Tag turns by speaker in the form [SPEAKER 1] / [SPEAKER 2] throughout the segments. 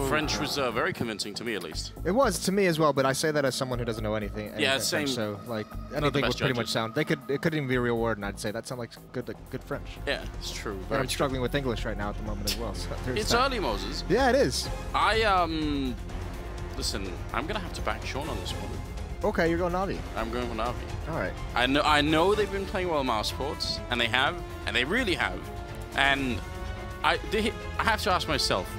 [SPEAKER 1] French was very convincing to me, at least.
[SPEAKER 2] It was to me as well, but I say that as someone who doesn't know anything.
[SPEAKER 1] Yeah, same.
[SPEAKER 2] French, so like, I don't think it would pretty much sound. It couldn't even be a real word, and I'd say that sounds like good French.
[SPEAKER 1] Yeah, it's true.
[SPEAKER 2] And I'm struggling with English right now at the moment as well. So
[SPEAKER 1] it's early, Moses.
[SPEAKER 2] Yeah, it is.
[SPEAKER 1] Listen, I'm gonna have to back Sean on this one.
[SPEAKER 2] Okay, you're going Na'Vi.
[SPEAKER 1] I'm going for Na'Vi.
[SPEAKER 2] All right.
[SPEAKER 1] I know they've been playing well Mousesports, and they have, and they really have. And I have to ask myself,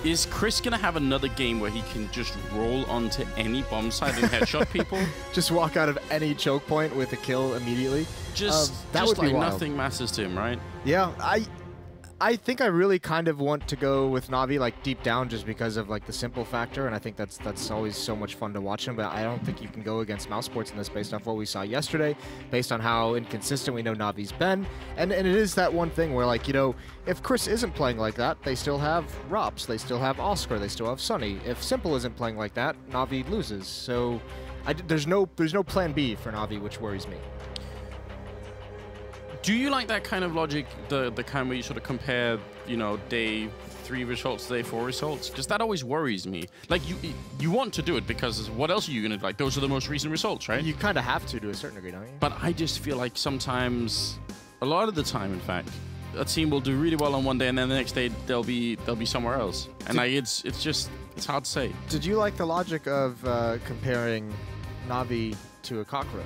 [SPEAKER 1] is Chris gonna have another game where he can just roll onto any bomb site and headshot people?
[SPEAKER 2] Just walk out of any choke point with a kill immediately?
[SPEAKER 1] That would be wild. Nothing matters to him, right?
[SPEAKER 2] Yeah, I think I really kind of want to go with Na'Vi like deep down just because of like the simple factor, and I think that's always so much fun to watch him, but I don't think you can go against Mousesports in this based off what we saw yesterday, based on how inconsistent we know Na'Vi's been, and it is that one thing where, like, you know, if Chris isn't playing like that, they still have Rops, they still have Oscar, they still have Sunny. If Simple isn't playing like that, Na'Vi loses. So there's no plan B for Na'Vi, which worries me.
[SPEAKER 1] Do you like that kind of logic, the kind where you sort of compare, you know, day 3 results to day 4 results? Because that always worries me. Like, you want to do it because what else are you going to do? Like, those are the most recent results, right?
[SPEAKER 2] You kind of have to a certain degree, don't you?
[SPEAKER 1] But I just feel like sometimes, a lot of the time, in fact, a team will do really well on one day and then the next day they'll be somewhere else. And like, it's hard to say.
[SPEAKER 2] Did you like the logic of comparing Na'Vi to a cockroach?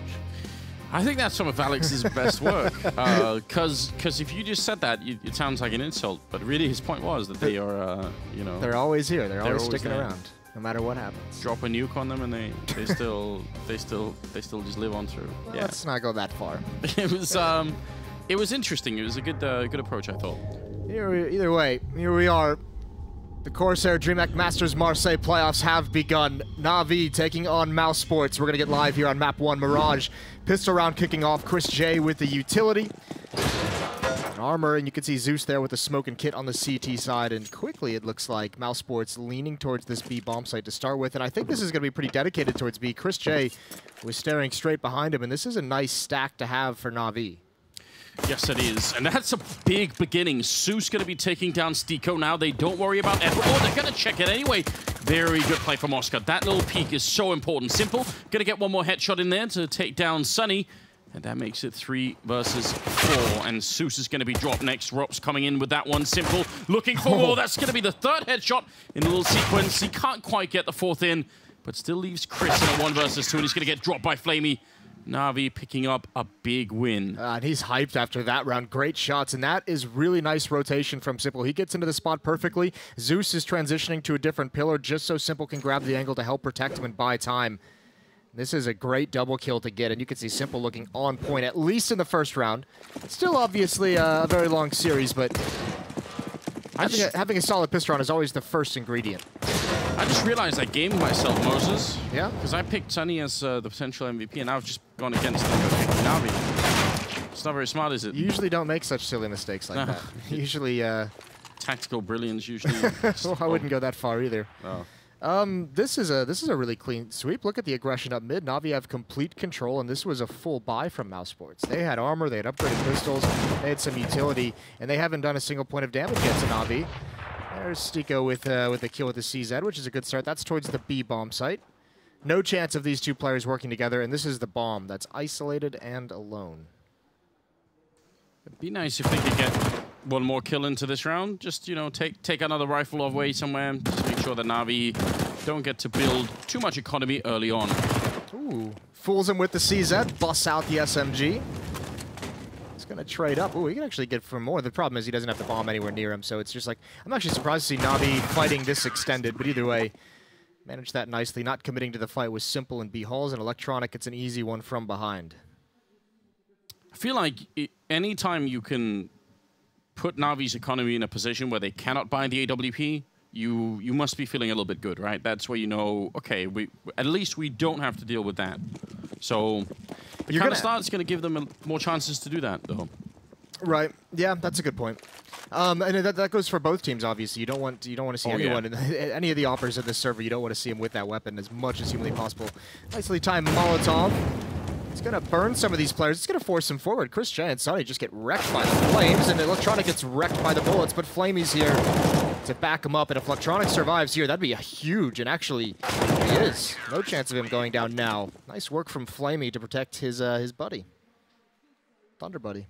[SPEAKER 1] I think that's some of Alex's best work, because if you just said that, it sounds like an insult. But really, his point was that they are, you know,
[SPEAKER 2] they're always here. They're always sticking around, no matter what happens.
[SPEAKER 1] Drop a nuke on them, and they still just live on through.
[SPEAKER 2] Well,
[SPEAKER 1] yeah.
[SPEAKER 2] Let's not go that far.
[SPEAKER 1] It was interesting. It was a good approach, I thought.
[SPEAKER 2] Either way, here we are. The CORSAIR DreamHack Masters Marseille playoffs have begun. Na'Vi taking on Mousesports. We're going to get live here on map 1, Mirage. Pistol round kicking off. Chris J with the utility. Armor, and you can see Zeus there with the smoke and kit on the CT side. And quickly, it looks like Mousesports leaning towards this B bomb site to start with. And I think this is going to be pretty dedicated towards B. Chris J was staring straight behind him, and this is a nice stack to have for Na'Vi.
[SPEAKER 1] Yes, it is. And that's a big beginning. Zeus going to be taking down Stico now. They don't worry about Edward. Oh, they're going to check it anyway. Very good play from Oscar. That little peek is so important. Simple. Going to get one more headshot in there to take down Sunny. And that makes it 3 versus 4. And Zeus is going to be dropped next. Rop's coming in with that one. Simple. Looking for... Oh, that's going to be the 3rd headshot in the little sequence. He can't quite get the 4th in, but still leaves Chris in a 1 versus 2. And he's going to get dropped by Flamey. Na'Vi picking up a big win.
[SPEAKER 2] And he's hyped after that round. Great shots, and that is really nice rotation from Simple. He gets into the spot perfectly. Zeus is transitioning to a different pillar just so Simple can grab the angle to help protect him and buy time. This is a great double kill to get, and you can see Simple looking on point, at least in the first round. Still obviously a very long series, but having a solid pistol round is always the first ingredient.
[SPEAKER 1] I just realized I gamed myself, Moses.
[SPEAKER 2] Yeah?
[SPEAKER 1] Because I picked Sunny as the potential MVP, and I've just gone against Na'Vi. It's not very smart, is it?
[SPEAKER 2] You usually don't make such silly mistakes like that. Usually...
[SPEAKER 1] Tactical brilliance, usually.
[SPEAKER 2] Well, I wouldn't go that far either.
[SPEAKER 1] Oh.
[SPEAKER 2] This is a really clean sweep. Look at the aggression up mid. Na'Vi have complete control, and this was a full buy from Mousesports. They had armor, they had upgraded pistols, they had some utility, and they haven't done a single point of damage yet to Na'Vi. There's Stico with a kill with the CZ, which is a good start. That's towards the B bomb site. No chance of these two players working together, and this is the bomb that's isolated and alone.
[SPEAKER 1] It'd be nice if they could get one more kill into this round. Just, you know, take another rifle away somewhere. Just make sure that Na'Vi don't get to build too much economy early on.
[SPEAKER 2] Ooh, fools him with the CZ, busts out the SMG. Gonna trade up. Ooh, he can actually get for more. The problem is he doesn't have the bomb anywhere near him, so it's just like, I'm actually surprised to see Na'Vi fighting this extended, but either way, managed that nicely. Not committing to the fight was Simple and B Halls, and Electronic, it's an easy one from behind.
[SPEAKER 1] I feel like anytime you can put Na'Vi's economy in a position where they cannot buy the AWP, you must be feeling a little bit good, right? That's where you know, okay, at least we don't have to deal with that. So the kind of start's going to give them more chances to do that, though. Right.
[SPEAKER 2] Yeah, that's a good point. And that goes for both teams. Obviously, you don't want to see anyone in any of the operators of this server. You don't want to see him with that weapon as much as humanly possible. Nicely timed Molotov. It's going to burn some of these players. It's going to force them forward. Chris J and Sunny just get wrecked by the flames, and Electronic gets wrecked by the bullets. But Flamey's here. to back him up. And if Electronic survives here, that'd be a huge, and actually he is. No chance of him going down now. Nice work from Flamey to protect his buddy. Thunder buddy.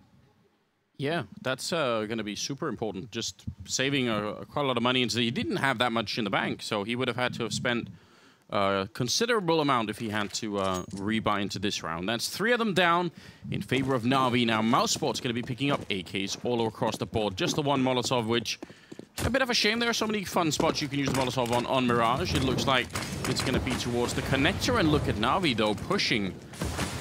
[SPEAKER 1] Yeah, that's going to be super important. Just saving quite a lot of money. And he didn't have that much in the bank, so he would have had to have spent a considerable amount if he had to rebuy into this round. That's 3 of them down in favor of Na'Vi. Now, Mousesports going to be picking up AKs all across the board. Just the one Molotov, which a bit of a shame. There are so many fun spots you can use the Molotov on Mirage. It looks like it's going to be towards the connector. And look at Na'Vi, though, pushing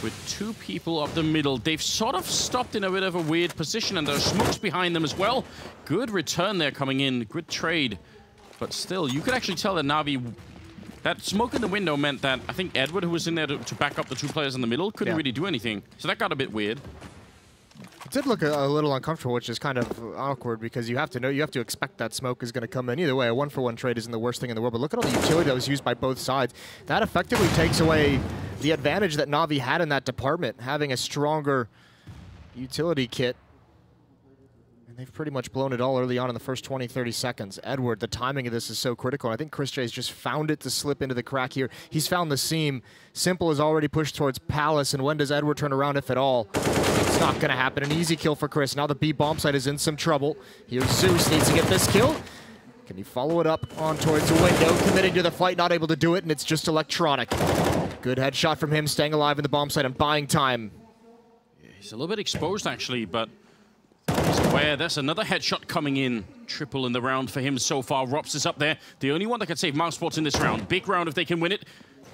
[SPEAKER 1] with 2 people up the middle. They've sort of stopped in a bit of a weird position, and there's smokes behind them as well. Good return there coming in. Good trade. But still, you could actually tell that Na'Vi... That smoke in the window meant that I think Edward, who was in there to back up the 2 players in the middle, couldn't really do anything. So that got a bit weird.
[SPEAKER 2] It did look a little uncomfortable, which is kind of awkward because you have to expect that smoke is going to come in. Either way, a 1-for-1 trade isn't the worst thing in the world, but look at all the utility that was used by both sides. That effectively takes away the advantage that Na'Vi had in that department, having a stronger utility kit. And they've pretty much blown it all early on in the first 20, 30 seconds. Edward, the timing of this is so critical. And I think Chris J's just found it to slip into the crack here. He's found the seam. Simple is already pushed towards Palace, and when does Edward turn around, if at all? It's not going to happen. An easy kill for Chris. Now the B bomb site is in some trouble. Here's Zeus, needs to get this kill. Can he follow it up on towards the window? Committing to the fight, not able to do it, and it's just Electronic. Good headshot from him, staying alive in the bomb site and buying time.
[SPEAKER 1] Yeah, he's a little bit exposed, actually, but he's aware. There's another headshot coming in. Triple in the round for him so far. Rops is up there. The only one that can save Mousesports in this round. Big round if they can win it.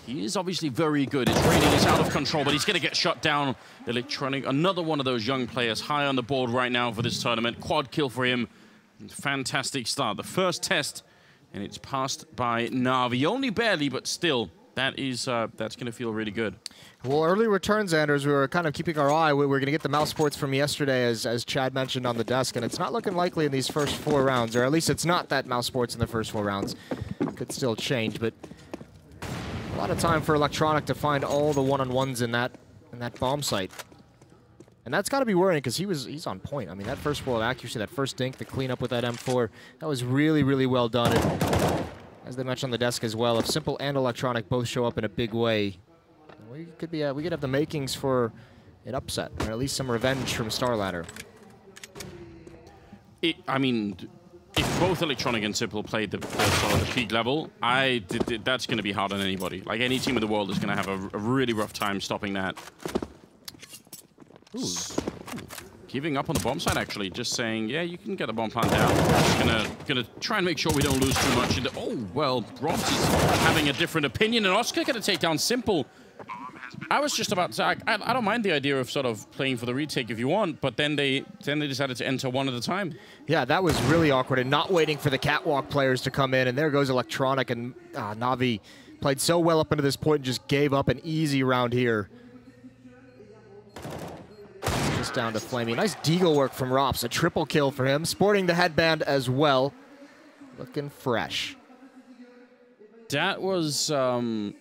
[SPEAKER 1] He is obviously very good. His rating is out of control, but he's going to get shut down. Electronic, another one of those young players high on the board right now for this tournament. Quad kill for him. Fantastic start. The first test, and it's passed by Na'Vi. Only barely, but still, that's going to feel really good.
[SPEAKER 2] Well, early returns, Anders, we were kind of keeping our eye. We're going to get the Mousesports from yesterday, as Chad mentioned on the desk, and it's not looking likely in these first 4 rounds, or at least it's not that Mousesports in the first 4 rounds. Could still change, but a lot of time for Electronic to find all the one-on-ones in that bomb site. And that's got to be worrying because he's on point. I mean, that first roll of accuracy, that first dink, the cleanup with that M4, that was really, really well done. And as they mentioned on the desk as well, if Simple and Electronic both show up in a big way, we could have the makings for an upset, or at least some revenge from Starladder.
[SPEAKER 1] I mean, if both Electronic and Simple played the peak level, that's going to be hard on anybody. Like, any team in the world is going to have a really rough time stopping that. Ooh. Giving up on the bomb site, actually. Just saying, yeah, you can get the bomb plant down. Just gonna try and make sure we don't lose too much. Oh, well, Robs is having a different opinion, and Oscar gonna take down Simple. I was just about to say, I don't mind the idea of sort of playing for the retake if you want, but then they decided to enter one at a time. Yeah,
[SPEAKER 2] that was really awkward, and not waiting for the catwalk players to come in, and there goes Electronic, and Na'Vi played so well up into this point and just gave up an easy round here. Just down to Flamey. Nice deagle work from Rops, a triple kill for him, sporting the headband as well. Looking fresh.
[SPEAKER 1] That was an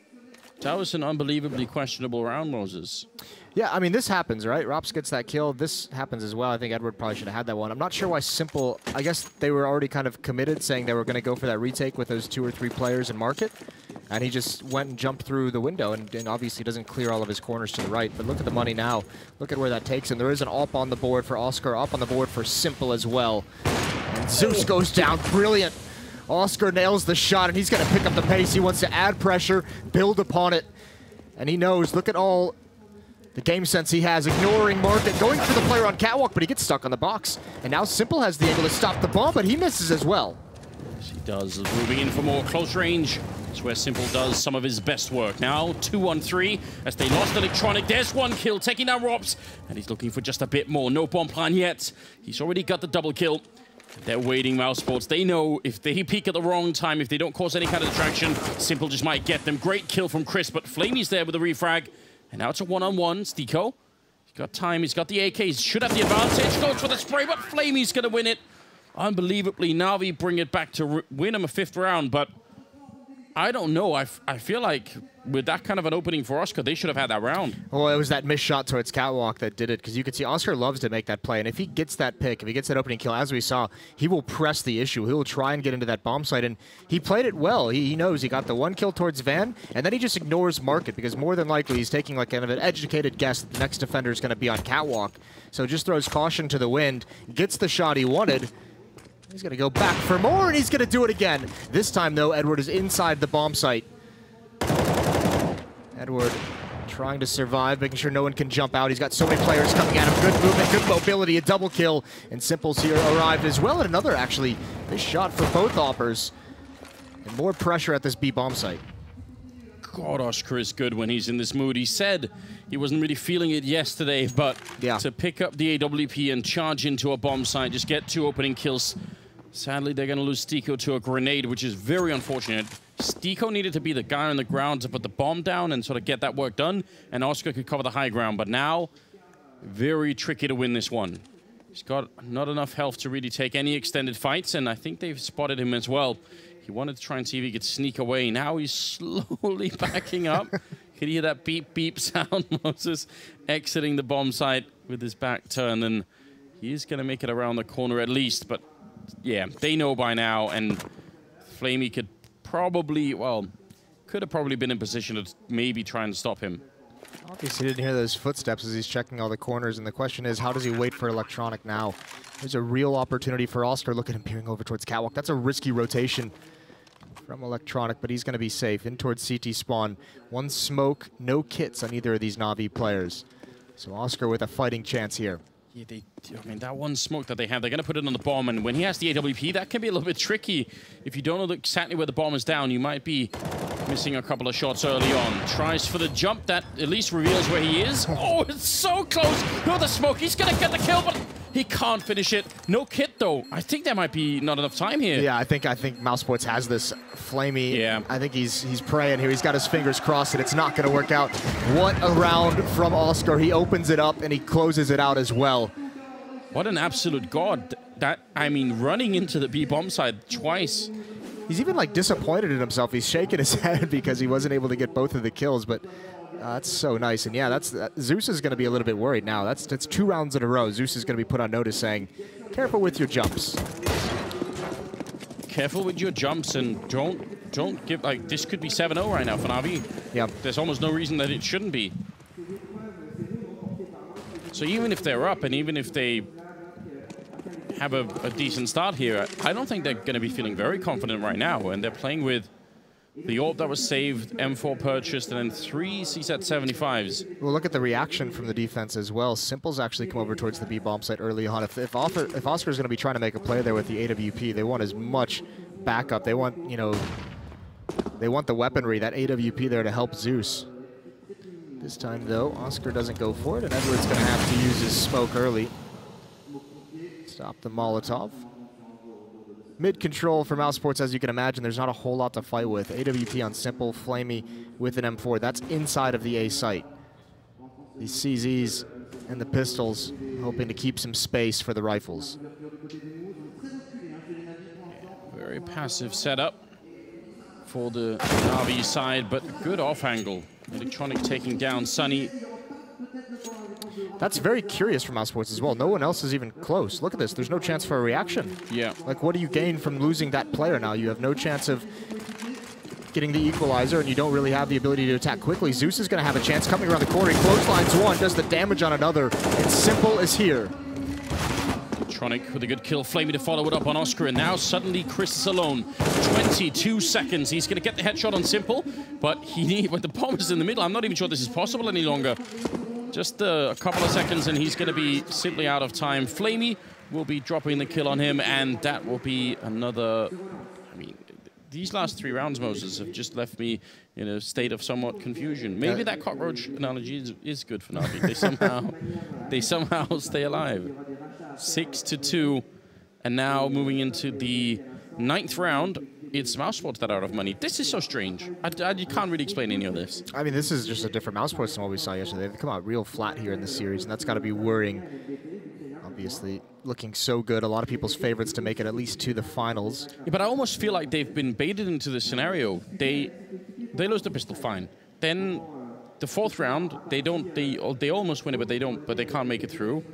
[SPEAKER 1] unbelievably questionable round, Moses.
[SPEAKER 2] Yeah, I mean, this happens, right? Rops gets that kill. This happens as well. I think Edward probably should have had that one. I'm not sure why Simple... I guess they were already kind of committed, saying they were going to go for that retake with those 2 or 3 players and mark it. And he just went and jumped through the window, and obviously doesn't clear all of his corners to the right. But look at the money now. Look at where that takes him. There is an AWP on the board for Oscar, AWP on the board for Simple as well. And Zeus goes down. Brilliant. Oscar nails the shot, and he's going to pick up the pace. He wants to add pressure, build upon it. And he knows, look at all the game sense he has, ignoring Market, going for the player on catwalk, but he gets stuck on the box. And now Simple has the angle to stop the bomb, but he misses as well.
[SPEAKER 1] Yes, he does. Moving in for more close range. That's where Simple does some of his best work. Now, 2-on-3, as they lost Electronic. There's 1 kill, taking down Rops, and he's looking for just a bit more. No bomb plan yet. He's already got the double kill. They're waiting, Mousesports. They know if they peek at the wrong time, if they don't cause any kind of distraction, Simple just might get them. Great kill from Chris, but Flamey's there with the refrag. And now it's a 1-on-1. Stiko, he's got time, he's got the AKs, should have the advantage. Goes for the spray, but Flamey's going to win it. Unbelievably, Na'Vi bring it back to win him a 5th round, but I don't know. I feel like with that kind of an opening for Oscar, they should have had that round.
[SPEAKER 2] Well, it was that missed shot towards Catwalk that did it, because you could see Oscar loves to make that play, and if he gets that pick, if he gets that opening kill, as we saw, he will press the issue. He will try and get into that bomb site, and he played it well. He knows he got the one kill towards Van, and then he just ignores Market, because more than likely he's taking like kind of an educated guess that the next defender is going to be on Catwalk. So just throws caution to the wind, gets the shot he wanted. He's going to go back for more, and he's going to do it again. This time, though, Edward is inside the bomb site. Edward trying to survive, making sure no one can jump out. He's got so many players coming at him. Good movement, good mobility, a double kill. And Simple's here arrived as well, and another, actually, this shot for both offers. And more pressure at this B bomb site.
[SPEAKER 1] God, Oscar is good when he's in this mood. He said he wasn't really feeling it yesterday, but to pick up the AWP and charge into a bomb site, just get 2 opening kills. Sadly, they're going to lose Stiko to a grenade, which is very unfortunate. Stiko needed to be the guy on the ground to put the bomb down and sort of get that work done, and Oscar could cover the high ground. But now, very tricky to win this one. He's got not enough health to really take any extended fights, and I think they've spotted him as well. He wanted to try and see if he could sneak away. Now he's slowly backing up. Can you hear that beep, beep sound? Moses exiting the bomb site with his back turned, and he's going to make it around the corner at least. But yeah, they know by now, and Flamey could probably, well, could have probably been in position to maybe try and stop him.
[SPEAKER 2] Obviously, he didn't hear those footsteps as he's checking all the corners, and the question is, how does he wait for Electronic now? There's a real opportunity for Oscar. Look at him peering over towards Catwalk. That's a risky rotation from Electronic, but he's going to be safe. In towards CT spawn. One smoke, no kits on either of these Na'Vi players. So Oscar with a fighting chance here.
[SPEAKER 1] Yeah, I mean, that one smoke that they have, they're going to put it on the bomb, and when he has the AWP, that can be a little bit tricky. If you don't know exactly where the bomb is down, you might be missing a couple of shots early on. Tries for the jump, that at least reveals where he is. Oh, it's so close! No, the smoke, he's going to get the kill, but he can't finish it. No kit, though. I think there might be not enough time here.
[SPEAKER 2] Yeah, I think Mousesports has this. Flamey,
[SPEAKER 1] yeah.
[SPEAKER 2] I think he's praying here. He's got his fingers crossed that it's not going to work out. What a round from Oscar. He opens it up and he closes it out as well.
[SPEAKER 1] What an absolute god. That, I mean, running into the B bomb side twice.
[SPEAKER 2] He's even like disappointed in himself. He's shaking his head because he wasn't able to get both of the kills, but that's so nice. And yeah, Zeus is going to be a little bit worried now. That's 2 rounds in a row. Zeus is going to be put on notice saying, careful with your jumps.
[SPEAKER 1] Careful with your jumps, and don't give, like, this could be 7-0 right now for Na'Vi.
[SPEAKER 2] Yeah.
[SPEAKER 1] There's almost no reason that it shouldn't be. So even if they're up, and even if they have a decent start here, I don't think they're going to be feeling very confident right now. And they're playing with the AWP that was saved, M4 purchased, and then 3 CSAT 75s.
[SPEAKER 2] Well, look at the reaction from the defense as well. Simple's actually come over towards the B bomb site early on. If Oscar's going to be trying to make a play there with the AWP, they want as much backup. They want, you know, they want the weaponry, that AWP there to help Zeus. This time, though, Oscar doesn't go for it, and Edward's going to have to use his smoke early. Stop the Molotov. Mid-control for Mousesports, as you can imagine, there's not a whole lot to fight with. AWP on Simple, Flamey with an M4. That's inside of the A site. These CZs and the pistols hoping to keep some space for the rifles.
[SPEAKER 1] Very passive setup for the Na'Vi side, but good off angle. Electronic taking down Sunny.
[SPEAKER 2] That's very curious from Mousesports as well. No one else is even close. Look at this. There's no chance for a reaction.
[SPEAKER 1] Yeah.
[SPEAKER 2] Like, what do you gain from losing that player now? You have no chance of getting the equalizer, and you don't really have the ability to attack quickly. Zeus is going to have a chance coming around the corner. He clotheslines one, does the damage on another, and Simple is here.
[SPEAKER 1] Electronic with a good kill. Flamey to follow it up on Oscar, and now suddenly Chris is alone. 22 seconds. He's going to get the headshot on Simple, but when the bomb is in the middle, I'm not even sure this is possible any longer. Just a couple of seconds, and he's going to be simply out of time. Flamey will be dropping the kill on him, and that will be another... I mean, these last 3 rounds, Moses, have just left me in a state of somewhat confusion. Maybe that cockroach analogy is good for Na'Vi. They somehow stay alive. 6-2, and now moving into the 9th round, it's Mousesports that are out of money. This is so strange. You can't really explain any of this.
[SPEAKER 2] I mean, this is just a different Mousesports than what we saw yesterday. They've come out real flat here in the series, and that's got to be worrying. obviously looking so good. A lot of people's favorites to make it at least to the finals.
[SPEAKER 1] Yeah, but I almost feel like they've been baited into this scenario. They lose the pistol, fine. Then the fourth round, they almost win it, but they can't make it through.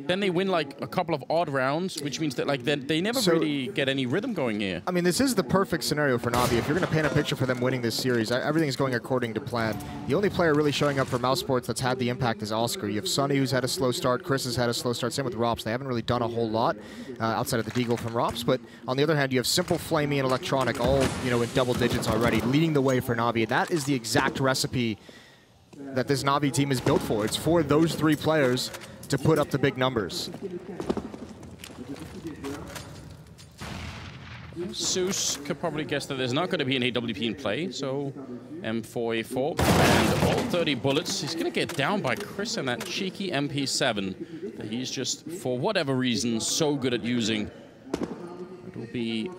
[SPEAKER 1] Then they win like a couple of odd rounds, which means that like they never really get any rhythm going here.
[SPEAKER 2] I mean, this is the perfect scenario for Na'Vi. If you're going to paint a picture for them winning this series, everything's going according to plan. The only player really showing up for Mousesports that's had the impact is Oscar. You have Sunny, who's had a slow start. Chris has had a slow start. Same with Rops. They haven't really done a whole lot outside of the deagle from Rops. But on the other hand, you have Simple, Flamey, and Electronic all in double digits already, leading the way for Na'Vi. That is the exact recipe that this Na'Vi team is built for. It's for those three players to put up the big numbers.
[SPEAKER 1] Zeus could probably guess that there's not going to be an AWP in play, so M4A4 and all 30 bullets. He's going to get down by Chris and that cheeky MP7 that he's just, for whatever reason, so good at using. It will be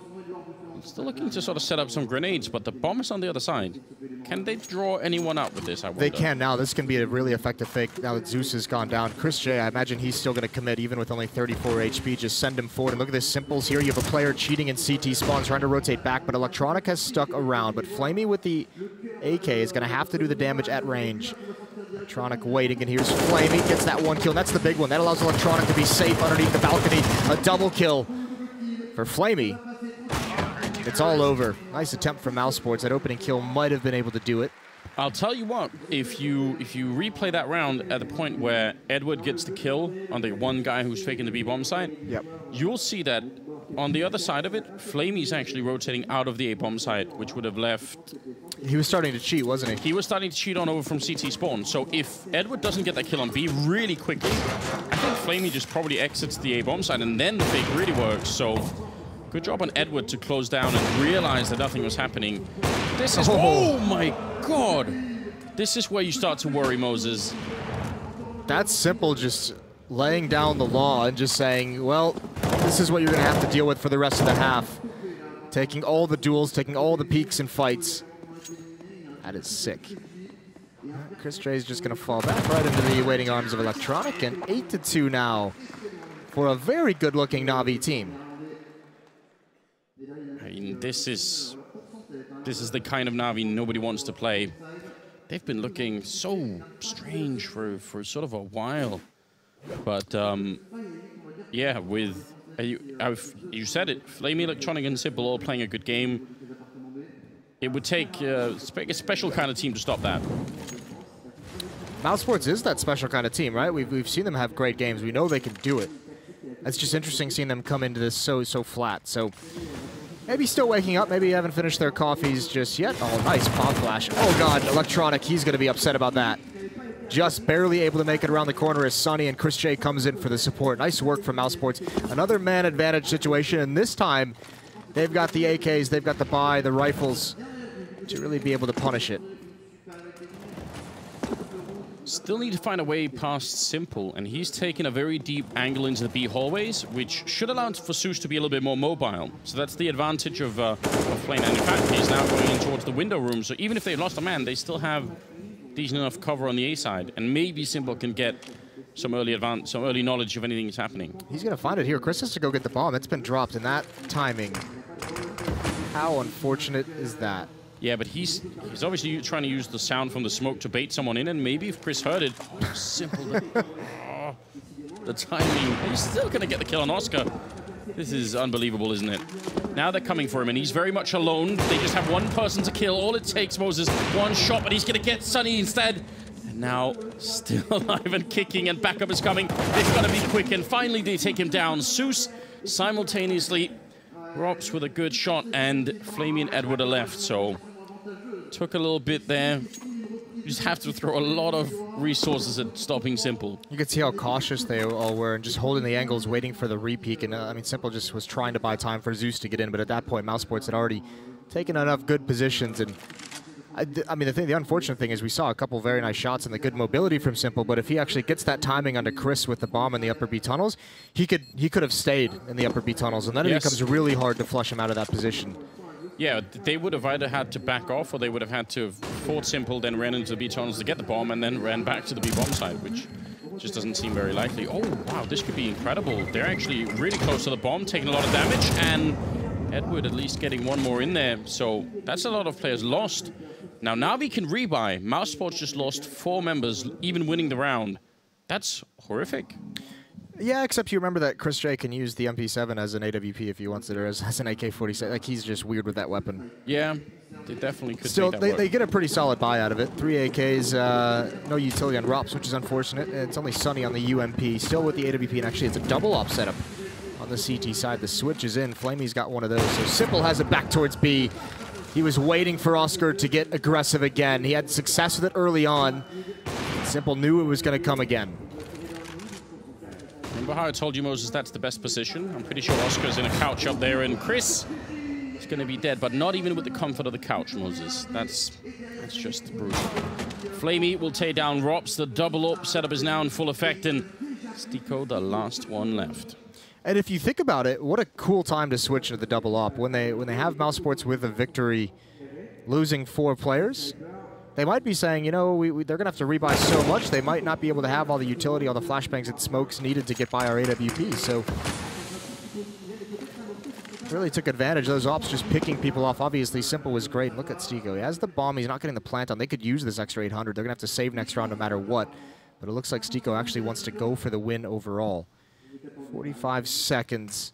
[SPEAKER 1] still looking to sort of set up some grenades, but the bomb is on the other side. Can they draw anyone out with this, I wonder?
[SPEAKER 2] They can now. This can be a really effective fake now that Zeus has gone down. Chris J, I imagine he's still going to commit even with only 34 HP. Just send him forward. And look at this Simples here. You have a player cheating in CT spawn, trying to rotate back, but Electronic has stuck around. But Flamey with the AK is going to have to do the damage at range. Electronic waiting, and here's Flamey. Gets that one kill, and that's the big one. That allows Electronic to be safe underneath the balcony. A double kill for Flamey. It's all over. Nice attempt from Mousesports. That opening kill might have been able to do it.
[SPEAKER 1] I'll tell you what, if you replay that round at the point where Edward gets the kill on the one guy who's faking the B-bomb site, you'll see that on the other side of it, Flamey's actually rotating out of the A-bomb site, which would have left...
[SPEAKER 2] He was starting to cheat, wasn't he?
[SPEAKER 1] He was starting to cheat on over from CT spawn. So if Edward doesn't get that kill on B really quickly, I think Flamey just probably exits the A-bomb site, and then the fake really works. So good job on Edward to close down and realize that nothing was happening. This is... Oh my God! This is where you start to worry, Moses.
[SPEAKER 2] That's Simple, just laying down the law and just saying, well, this is what you're going to have to deal with for the rest of the half. Taking all the duels, taking all the peaks and fights. That is sick. Chris Dre's just going to fall back right into the waiting arms of Electronic, and 8-2 now for a very good-looking Na'Vi team.
[SPEAKER 1] I mean, this is the kind of Na'Vi nobody wants to play. They've been looking so strange for sort of a while. But, yeah, with... you said it. Flamey, Electronic, and Simple all playing a good game. It would take a special kind of team to stop that.
[SPEAKER 2] Mousesports is that special kind of team, right? We've seen them have great games. We know they can do it. It's just interesting seeing them come into this so flat. So maybe still waking up. Maybe haven't finished their coffees just yet. Oh, nice pop flash. Oh, God, Electronic. He's going to be upset about that. Just barely able to make it around the corner as Sonny and Chris J comes in for the support. Nice work from Mousesports. Another man advantage situation, and this time they've got the AKs, they've got the buy, the rifles to really be able to punish it.
[SPEAKER 1] Still need to find a way past Simple, and he's taken a very deep angle into the B hallways, which should allow for Zeus to be a little bit more mobile. So that's the advantage of Flame. And in fact, he's now going in towards the window room, so even if they've lost a man, they still have decent enough cover on the A side, and maybe Simple can get some early knowledge of anything that's happening.
[SPEAKER 2] He's going to find it here. Chris has to go get the bomb. It's been dropped in that timing. How unfortunate is that?
[SPEAKER 1] Yeah, but he's obviously trying to use the sound from the smoke to bait someone in, and maybe if Chris heard it, Simple. The timing. He's still going to get the kill on Oscar. This is unbelievable, isn't it? Now they're coming for him, and he's very much alone. They just have one person to kill. All it takes, Moses, one shot, but he's going to get Sunny instead. And now, still alive and kicking, and backup is coming. It's going to be quick, and finally they take him down. Zeus simultaneously drops with a good shot, and Flamey and Edward are left, so took a little bit there. You just have to throw a lot of resources at stopping Simple.
[SPEAKER 2] You could see how cautious they all were and just holding the angles, waiting for the re-peek. And I mean, Simple just was trying to buy time for Zeus to get in, but at that point, Mousesports had already taken enough good positions. And I mean, the unfortunate thing is we saw a couple very nice shots and the good mobility from Simple, but if he actually gets that timing onto Chris with the bomb in the upper B tunnels, he could have stayed in the upper B tunnels, and then it becomes really hard to flush him out of that position.
[SPEAKER 1] Yeah, they would have either had to back off, or they would have had to have fought Simple, then ran into the B tunnels to get the bomb, and then ran back to the B bomb side, which Just doesn't seem very likely. Oh, wow, this could be incredible. They're actually really close to the bomb, taking a lot of damage, and Edward at least getting one more in there. So that's a lot of players lost. Now Na'Vi can rebuy. Mousesports just lost 4 members, even winning the round. That's horrific.
[SPEAKER 2] Yeah, except you remember that Chris J can use the MP7 as an AWP if he wants it, or as an AK-47. Like, he's just weird with that weapon.
[SPEAKER 1] Yeah, they definitely could.
[SPEAKER 2] Still,
[SPEAKER 1] make that
[SPEAKER 2] they get a pretty solid buy out of it. 3 AKs, no utility on ROPS, which is unfortunate. It's only Sunny on the UMP. Still with the AWP, and actually it's a double op setup on the CT side. The switch is in. Flamey's got one of those. So Simple has it back towards B. He was waiting for Oscar to get aggressive again. He had success with it early on. Simple knew it was going to come again.
[SPEAKER 1] Remember how I told you, Moses, that's the best position? I'm pretty sure Oscar's in a couch up there, and Chris is going to be dead, but not even with the comfort of the couch, Moses. That's just brutal. Flamey will take down Rops. The double up setup is now in full effect, and Stico, the last one left.
[SPEAKER 2] And if you think about it, what a cool time to switch to the double op. When they have Mousesports with a victory, losing 4 players, they might be saying, you know, they're going to have to rebuy so much, they might not be able to have all the utility, all the flashbangs and smokes needed to get by our AWP. So really took advantage of those ops, just picking people off. Obviously, Simple was great. Look at Stico. He has the bomb. He's not getting the plant on. They could use this extra 800. They're going to have to save next round no matter what. But it looks like Stico actually wants to go for the win overall. 45 seconds.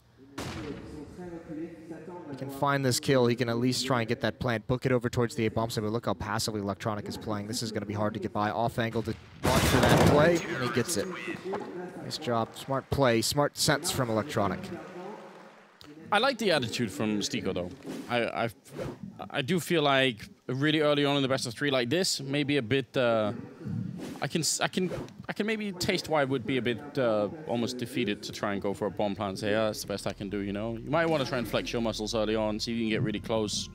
[SPEAKER 2] He can find this kill. He can at least try and get that plant, book it over towards the A bomb site. But look how passively Electronic is playing. This is going to be hard to get by. Off angle to watch for that play, and he gets it. Nice job. Smart play. Smart sense from Electronic.
[SPEAKER 1] I like the attitude from Stico, though. I do feel like really early on in the best of 3 like this, maybe a bit. I can maybe taste why it would be a bit almost defeated to try and go for a bomb plant and say, yeah, that's the best I can do, you know? You might want to try and flex your muscles early on, see if you can get really close,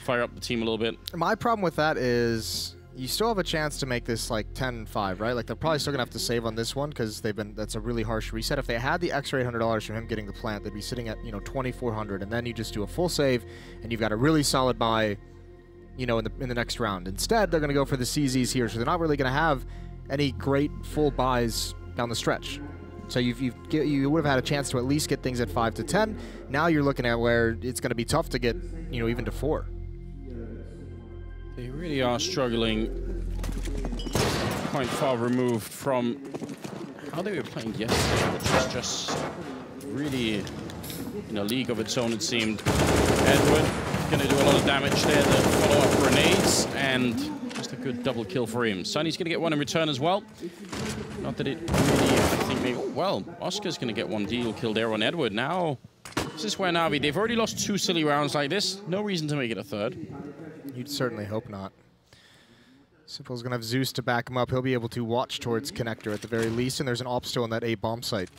[SPEAKER 1] fire up the team a little bit. My
[SPEAKER 2] problem with that is you still have a chance to make this like 10-5, right? Like they're probably still gonna have to save on this one because that's a really harsh reset. If they had the extra $800 from him getting the plant, they'd be sitting at, you know, 2,400, and then you just do a full save and you've got a really solid buy, you know, in the next round. Instead, they're gonna go for the CZs here, so they're not really gonna have any great full buys down the stretch. So you would have had a chance to at least get things at 5 to 10. Now you're looking at where it's going to be tough to get, you know, even to 4.
[SPEAKER 1] They really are struggling, quite far removed from how they were playing yesterday, which was just really in a league of its own, it seemed. Edward going to do a lot of damage there, the follow-up grenades, and just a good double kill for him. Sunny's going to get one in return as well. Not that it really, I think maybe, well, Oscar's going to get one deal kill there on Edward. Now, this is where Na'Vi, they've already lost 2 silly rounds like this. No reason to make it a 3rd.
[SPEAKER 2] You'd certainly hope not. Simple's going to have Zeus to back him up. He'll be able to watch towards Connector at the very least, and there's an op still on that A bomb site.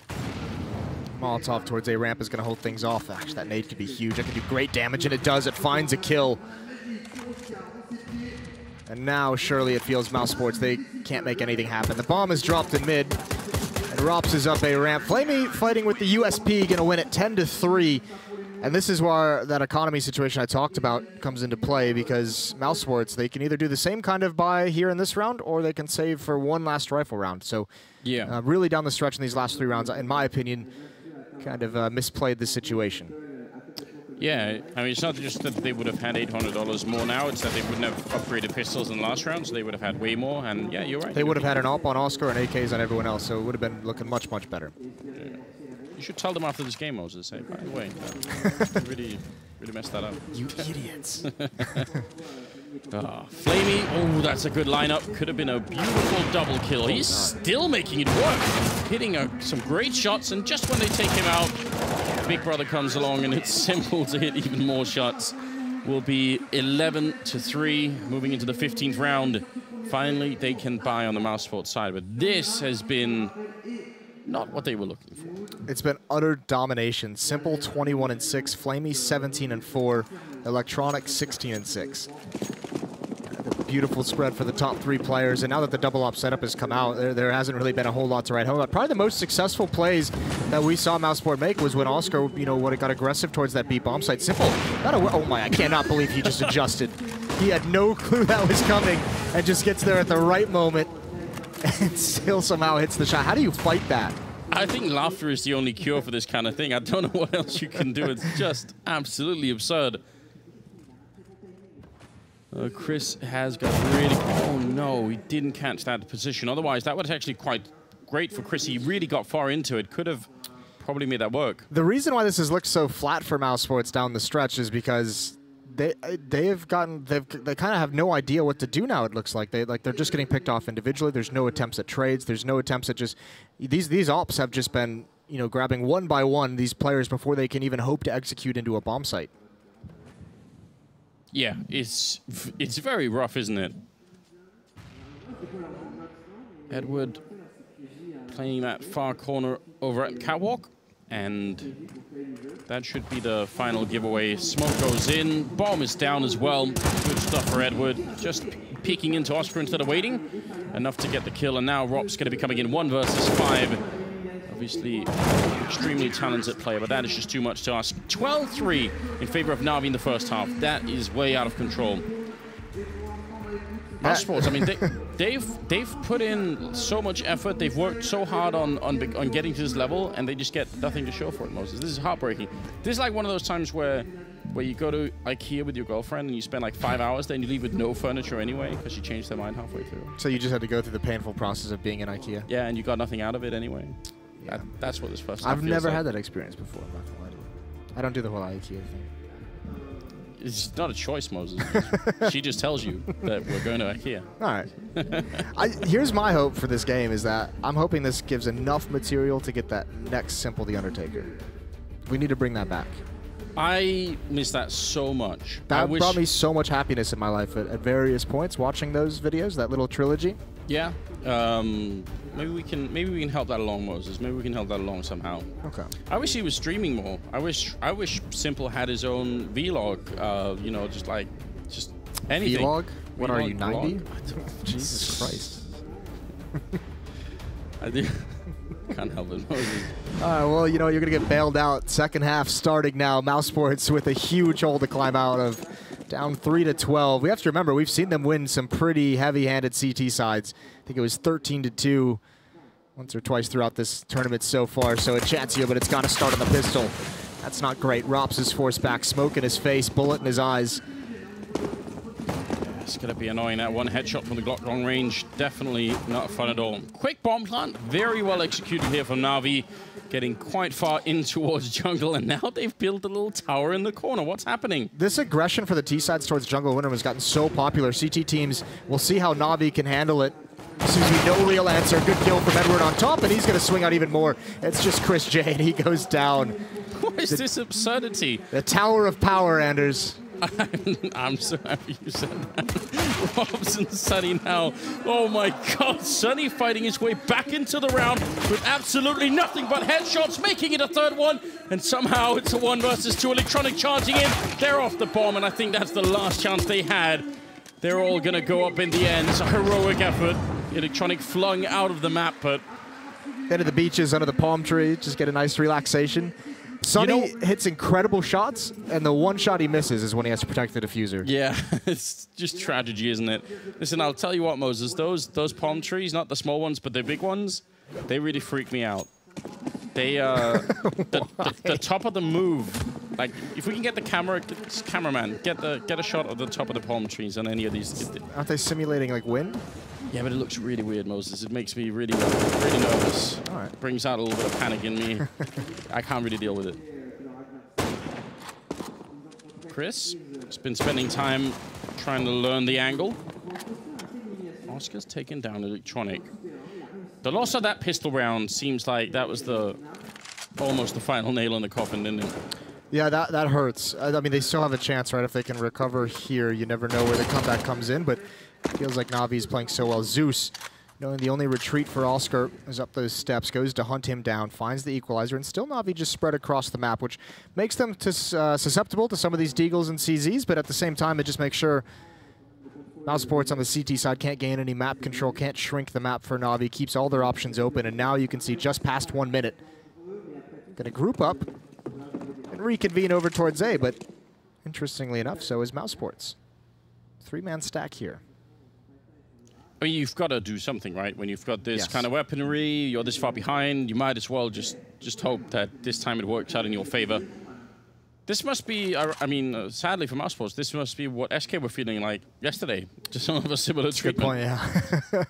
[SPEAKER 2] Molotov towards A ramp is going to hold things off. Actually, that nade could be huge. It could do great damage, and it does. It finds a kill. And now, surely it feels Mousesports, they can't make anything happen. The bomb is dropped in mid, and Rops is up A ramp. Flamey fighting with the USP, going to win it 10-3. And this is where that economy situation I talked about comes into play, because Mousesports, they can either do the same kind of buy here in this round, or they can save for one last rifle round. So yeah, really down the stretch in these last 3 rounds, in my opinion, kind of misplayed the situation.
[SPEAKER 1] Yeah, I mean, it's not just that they would have had $800 more now, it's that they wouldn't have upgraded pistols in the last round, so they would have had way more, and yeah, you're right.
[SPEAKER 2] They would have had an op on Oscar and AKs on everyone else, so it would have been looking much, much better.
[SPEAKER 1] Yeah. You should tell them after this game, Moses, hey, by the way, really messed that up.
[SPEAKER 2] You idiots.
[SPEAKER 1] Flamey, oh, that's a good lineup. Could have been a beautiful double kill. He's still making it work, hitting some great shots, and just when they take him out, Big Brother comes along, and it's Simple to hit even more shots. Will be 11-3, moving into the 15th round. Finally, they can buy on the Mousesports side, but this has been not what they were looking for.
[SPEAKER 2] It's been utter domination. Simple 21-6, Flamey 17-4, Electronic 16-6. Beautiful spread for the top 3 players, and now that the double op setup has come out, there hasn't really been a whole lot to write home about. Probably the most successful plays that we saw Mousesport make was when Oscar, you know, when it got aggressive towards that B bomb site. Simple, oh my, I cannot believe he just adjusted. He had no clue that was coming and just gets there at the right moment. and still somehow hits the shot. How do you fight that?
[SPEAKER 1] I think laughter is the only cure for this kind of thing. I don't know what else you can do. It's just absolutely absurd. Chris has got really... Oh, no, he didn't catch that position. Otherwise, that was actually quite great for Chris. He really got far into it. Could have probably made that work.
[SPEAKER 2] The reason why this has looked so flat for Mousesports down the stretch is because they kind of have no idea what to do now. It looks like they're just getting picked off individually. There's no attempts at trades. There's no attempts at just these ops have just been grabbing one by one these players before they can even hope to execute into a bomb site.
[SPEAKER 1] Yeah, it's very rough, isn't it? Edward playing that far corner over at Catwalk, and that should be the final giveaway. Smoke goes in, bomb is down as well. Good stuff for Edward, just peeking into Oscar instead of waiting. Enough to get the kill, and now Rob's going to be coming in 1 versus 5. Obviously, extremely talented player, but that is just too much to ask. 12-3 in favor of Na'Vi in the first half. That is way out of control. Mousesports, I mean, they've put in so much effort. They've worked so hard on getting to this level, and they just get nothing to show for it, Moses. This is heartbreaking. This is like one of those times where you go to IKEA with your girlfriend and you spend like 5 hours, then you leave with no furniture anyway because she changed her mind halfway through.
[SPEAKER 2] So you just had to go through the painful process of being in IKEA.
[SPEAKER 1] Yeah, and you got nothing out of it anyway.
[SPEAKER 2] Yeah.
[SPEAKER 1] That's what this first
[SPEAKER 2] I've never
[SPEAKER 1] like.
[SPEAKER 2] had that experience before. I'm not gonna lie to you. I don't do the whole IKEA thing.
[SPEAKER 1] It's not a choice, Moses. She just tells you that we're going to IKEA.
[SPEAKER 2] All right. Here's my hope for this game is that I'm hoping this gives enough material to get that next Simple the Undertaker. We need to bring that back.
[SPEAKER 1] I miss that so much.
[SPEAKER 2] That brought me so much happiness in my life at various points watching those videos, that little trilogy.
[SPEAKER 1] Yeah. Maybe we can help that along, Moses. Maybe we can help that along somehow.
[SPEAKER 2] Okay.
[SPEAKER 1] I wish he was streaming more. I wish Simple had his own vlog. You know, just anything.
[SPEAKER 2] Vlog? What are you, 90?
[SPEAKER 1] Jesus Christ. I do. Can't help it, Moses.
[SPEAKER 2] Well, you know, you're going to get bailed out. Second half starting now. Mousesports with a huge hole to climb out of. Down 3-12. We have to remember, we've seen them win some pretty heavy-handed CT sides. I think it was 13-2 once or twice throughout this tournament so far. So a chance here, but it's got to start on the pistol. That's not great. Rops is forced back. Smoke in his face. Bullet in his eyes.
[SPEAKER 1] It's going to be annoying. That one headshot from the Glock long range. Definitely not fun at all. Quick bomb plant. Very well executed here from Na'Vi. Getting quite far in towards jungle, and now they've built a little tower in the corner. What's happening?
[SPEAKER 2] This aggression for the T-sides towards jungle winter has gotten so popular. CT teams, we'll see how Na'Vi can handle it. Seems to be no real answer. Good kill from Edward on top, and he's going to swing out even more. It's just Chris J, and he goes down.
[SPEAKER 1] What is this absurdity?
[SPEAKER 2] The Tower of Power, Anders.
[SPEAKER 1] I'm so happy you said that. Robs and Sunny now. Oh my God, Sunny fighting his way back into the round with absolutely nothing but headshots, making it a third one, and somehow it's a 1 versus 2. Electronic charging in. They're off the bomb, and I think that's the last chance they had. They're all gonna go up in the end. It's a heroic effort. Electronic flung out of the map, but
[SPEAKER 2] into the beaches, under the palm tree, just get a nice relaxation. Sunny hits incredible shots, and the one shot he misses is when he has to protect the diffuser.
[SPEAKER 1] Yeah, it's just tragedy, isn't it? Listen, I'll tell you what, Moses, those palm trees, not the small ones, but the big ones, they really freak me out. They, the top of the move, like, if we can get the cameraman, get a shot of the top of the palm trees on any of these.
[SPEAKER 2] Aren't they simulating, like, wind?
[SPEAKER 1] Yeah, but it looks really weird, Moses. It makes me really nervous.
[SPEAKER 2] All right.
[SPEAKER 1] Brings out a little bit of panic in me. I can't really deal with it. Chris has been spending time trying to learn the angle. Oscar's taken down Electronic. The loss of that pistol round seems like that was almost the final nail in the coffin, didn't it?
[SPEAKER 2] Yeah, that hurts. I mean, they still have a chance, right? If they can recover here, you never know where the comeback comes in, but it feels like Na'Vi is playing so well. Zeus, knowing the only retreat for Oscar is up those steps, goes to hunt him down, finds the equalizer, and still Na'Vi just spread across the map, which makes them susceptible to some of these Deagles and CZs, but at the same time, it just makes sure Mousesports on the CT side can't gain any map control, can't shrink the map for Na'Vi, keeps all their options open, and now you can see just past 1 minute. Gonna group up and reconvene over towards A, but interestingly enough, so is Mousesports. 3-man stack here.
[SPEAKER 1] I mean, you've got to do something, right? When you've got this kind of weaponry, you're this far behind, you might as well just hope that this time it works out in your favor. This must be, I mean, sadly for Mousesports, this must be what SK were feeling like yesterday. Just some of a similar treatment.
[SPEAKER 2] Good point, yeah.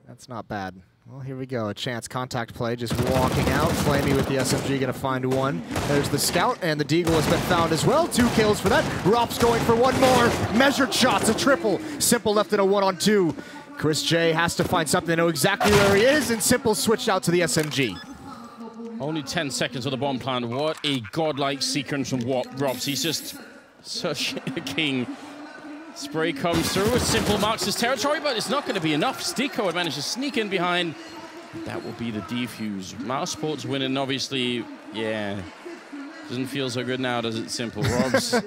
[SPEAKER 2] That's not bad. Well, here we go. A chance. Contact play. Just walking out. Flamey with the SMG going to find one. There's the scout, and the Deagle has been found as well. 2 kills for that. Rop's going for one more. Measured shots. A triple. Simple left in a 1-on-2. Chris J has to find something to know exactly where he is, and Simple switched out to the SMG.
[SPEAKER 1] Only 10 seconds of the bomb plant. What a godlike sequence from Robs. He's just such a king. Spray comes through. Simple marks his territory, but it's not going to be enough. Stico had managed to sneak in behind. That will be the defuse. Mousesports winning, obviously. Yeah. Doesn't feel so good now, does it, Simple? Robs.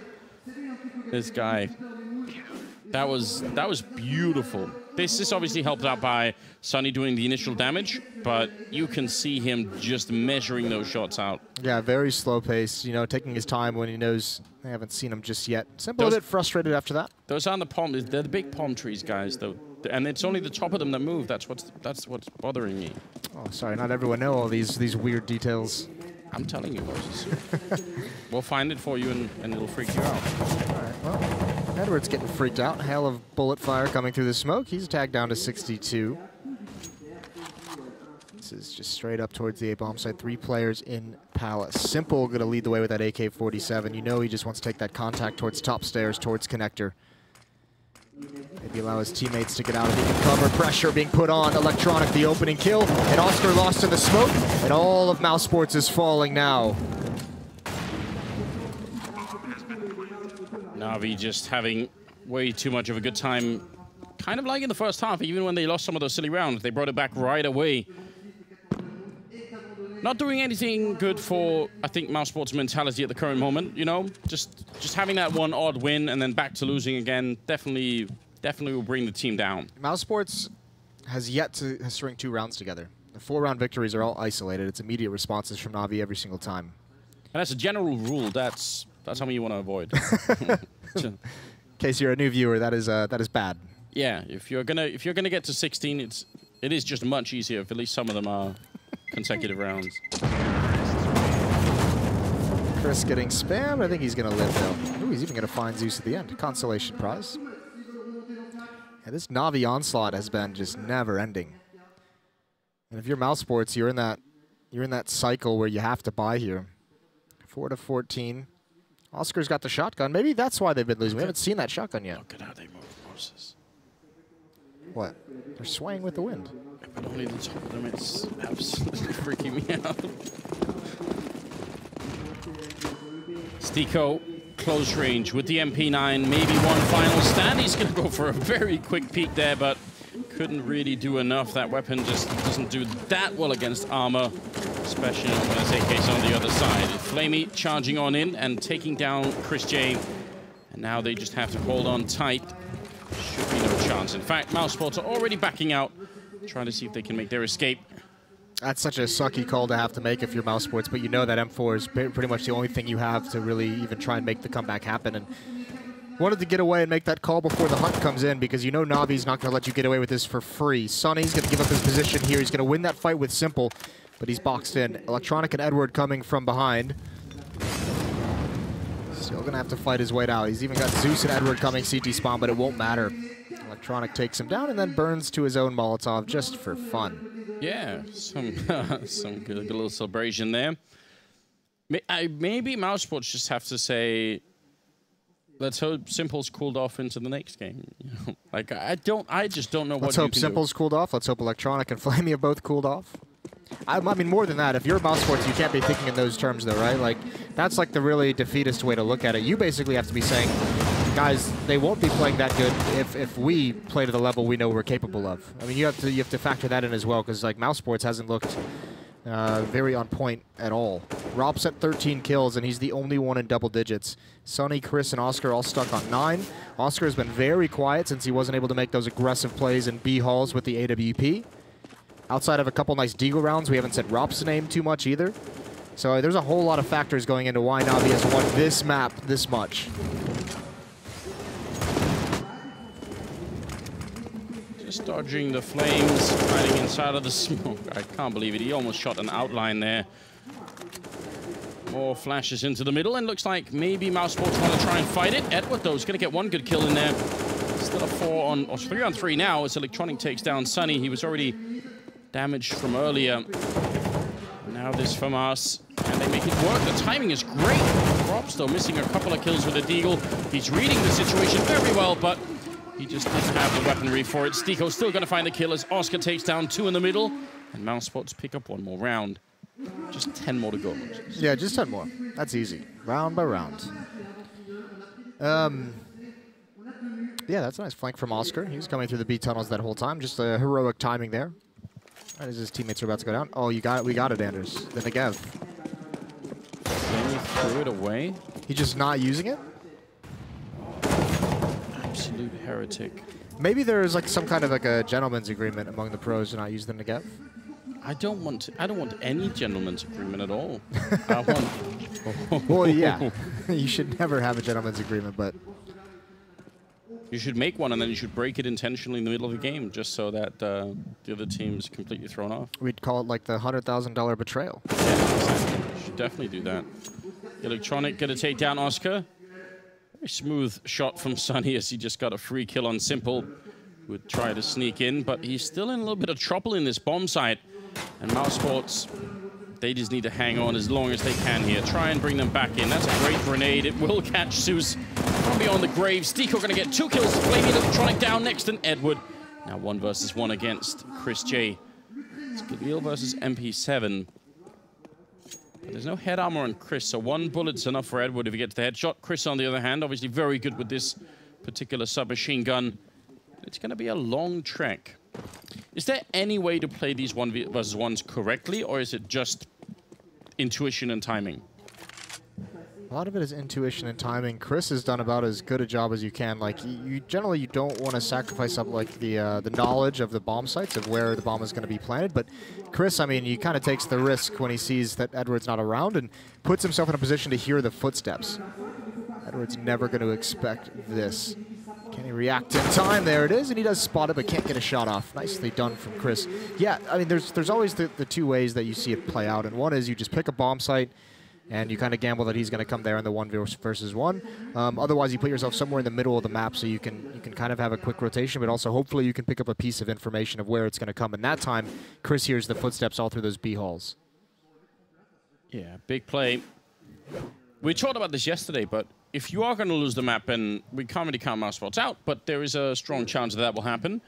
[SPEAKER 1] This guy. That was beautiful. This is obviously helped out by Sunny doing the initial damage, but you can see him just measuring those shots out. Yeah, very slow pace, you know, taking his time when he knows they haven't seen him just yet. Simple a bit frustrated after that. Those aren't the palm, they're the big palm trees, guys, though. And it's only the top of them that move. That's what's bothering me. Oh, sorry, not everyone know all these weird details. I'm telling you, Moses. We'll find it for you and it'll freak you out. All right, well. Edward's getting freaked out. Hail of bullet fire coming through the smoke. He's tagged down to 62. This is just straight up towards the A-bomb site. 3 players in Palace. Simple going to lead the way with that AK-47. You know he just wants to take that contact towards top stairs, towards connector. Maybe allow his teammates to get out of the cover. Pressure being put on. Electronic, the opening kill. And Oscar lost in the smoke. And all of Mousesports is falling now. Na'Vi just having way too much of a good time. Kind of like in the first half, even when they lost some of those silly rounds, they brought it back right away. Not doing anything good for, I think, Mousesports' mentality at the current moment, you know? Just having that one odd win and then back to losing again definitely will bring the team down. Mousesports has yet to string 2 rounds together. The 4-round victories are all isolated. It's immediate responses from Na'Vi every single time. And as a general rule, that's something you want to avoid. In case you're a new viewer, that is bad. Yeah, if you're gonna get to 16, it is just much easier if at least some of them are consecutive rounds. Chris getting spammed. I think he's gonna live though. Ooh, he's even gonna find Zeus at the end. Consolation prize. Yeah, this Na'Vi onslaught has been just never ending. And if you're Mousesports, you're in that cycle where you have to buy here. 4-14. Oscar's got the shotgun. Maybe that's why they've been losing. We haven't seen that shotgun yet. Look at how they move horses. What? They're swaying with the wind. But only the top of them. It's absolutely freaking me out. Stico, close range with the MP9. Maybe one final stand. He's going to go for a very quick peek there, but couldn't really do enough. That weapon just doesn't do that well against armor, especially when AK's on the other side. Flamey charging on in and taking down Chris J. And now they just have to hold on tight. Should be no chance. In fact, Mousesports are already backing out, trying to see if they can make their escape. That's such a sucky call to have to make if you're Mousesports, but you know that M4 is pretty much the only thing you have to really even try and make the comeback happen. And wanted to get away and make that call before the hunt comes in, because you know Na'Vi's not going to let you get away with this for free. Sonny's going to give up his position here. He's going to win that fight with Simple, but he's boxed in. Electronic and Edward coming from behind. Still going to have to fight his way out. He's even got Zeus and Edward coming CT spawn, but it won't matter. Electronic takes him down and then burns to his own Molotov just for fun. Yeah, some good little celebration there. Maybe Mousesports just have to say, let's hope Simple's cooled off into the next game. You know, like I just don't know what. Let's hope Simple's cooled off. Let's hope Electronic and Flamey have both cooled off. I mean, more than that, if you're Mousesports, you can't be thinking in those terms, though, right? Like, that's like the really defeatist way to look at it. You basically have to be saying, guys, they won't be playing that good if we play to the level we know we're capable of. I mean, you have to factor that in as well, because like Mousesports hasn't looked very on point at all. Rob's at 13 kills, and he's the only one in double digits. Sonny, Chris, and Oscar all stuck on 9. Oscar has been very quiet since he wasn't able to make those aggressive plays in B halls with the AWP. Outside of a couple nice Deagle rounds, we haven't said Rob's name too much either. So there's a whole lot of factors going into why Na'Vi has won this map this much. Just dodging the flames, hiding inside of the smoke. I can't believe it. He almost shot an outline there. More flashes into the middle, and looks like maybe Mousesports want to try and fight it. Edward, though, is going to get one good kill in there. Still a 3 on 3 now as Electronic takes down Sunny. He was already damaged from earlier. Now this from us, and they make it work. The timing is great. Rob's though missing a couple of kills with the Deagle. He's reading the situation very well, but he just doesn't have the weaponry for it. Stiko's still going to find the kill as Oscar takes down 2 in the middle, and Mousesports pick up 1 more round. Just 10 more to go.
[SPEAKER 2] Yeah, just 10 more. That's easy. Round by round. Yeah, that's a nice flank from Oscar. He was coming through the B tunnels that whole time. Just a heroic timing there. As his teammates are about to go down. Oh, you got it. We got it, Anders. The Negev.
[SPEAKER 1] Then he threw it away.
[SPEAKER 2] He's just not using it?
[SPEAKER 1] Absolute heretic.
[SPEAKER 2] Maybe there's like some kind of like a gentleman's agreement among the pros to not use the Negev.
[SPEAKER 1] I don't want any gentleman's agreement at all. I want...
[SPEAKER 2] Well, yeah. You should never have a gentleman's agreement, but...
[SPEAKER 1] You should make one, and then you should break it intentionally in the middle of the game, just so that the other team's completely thrown off.
[SPEAKER 2] We'd call it like the $100,000 betrayal.
[SPEAKER 1] Yeah, exactly. You should definitely do that. Electronic going to take down Oscar. Very smooth shot from Sunny as he just got a free kill on Simple. Would try to sneak in, but he's still in a little bit of trouble in this bomb site. And Mousesports, they just need to hang on as long as they can here. Try and bring them back in. That's a great grenade. It will catch Zeus from beyond the grave. Stiko going to get 2 kills. Flaming Electronic down next, and Edward. Now 1 versus 1 against Chris J. It's Galil versus MP7. But there's no head armor on Chris, so 1 bullet's enough for Edward if he gets the headshot. Chris, on the other hand, obviously very good with this particular submachine gun. It's going to be a long trek. Is there any way to play these 1 versus 1s correctly, or is it just intuition and timing?
[SPEAKER 2] A lot of it is intuition and timing. Chris has done about as good a job as you can. Like, generally you don't want to sacrifice up like the knowledge of the bomb sites of where the bomb is going to be planted. But Chris, I mean, he kind of takes the risk when he sees that Edward's not around and puts himself in a position to hear the footsteps. Edward's never going to expect this. Can he react in time? There it is, and he does spot it, but can't get a shot off. Nicely done from Chris. Yeah, I mean, there's always the 2 ways that you see it play out, and one is you just pick a bomb site, and you kind of gamble that he's going to come there in the 1 versus 1. Otherwise, you put yourself somewhere in the middle of the map so you can kind of have a quick rotation, but also hopefully you can pick up a piece of information of where it's going to come. And that time, Chris hears the footsteps all through those B halls.
[SPEAKER 1] Yeah, big play. We talked about this yesterday, but if you are going to lose the map, and we can't really count Mousesports out, but there is a strong chance that will happen.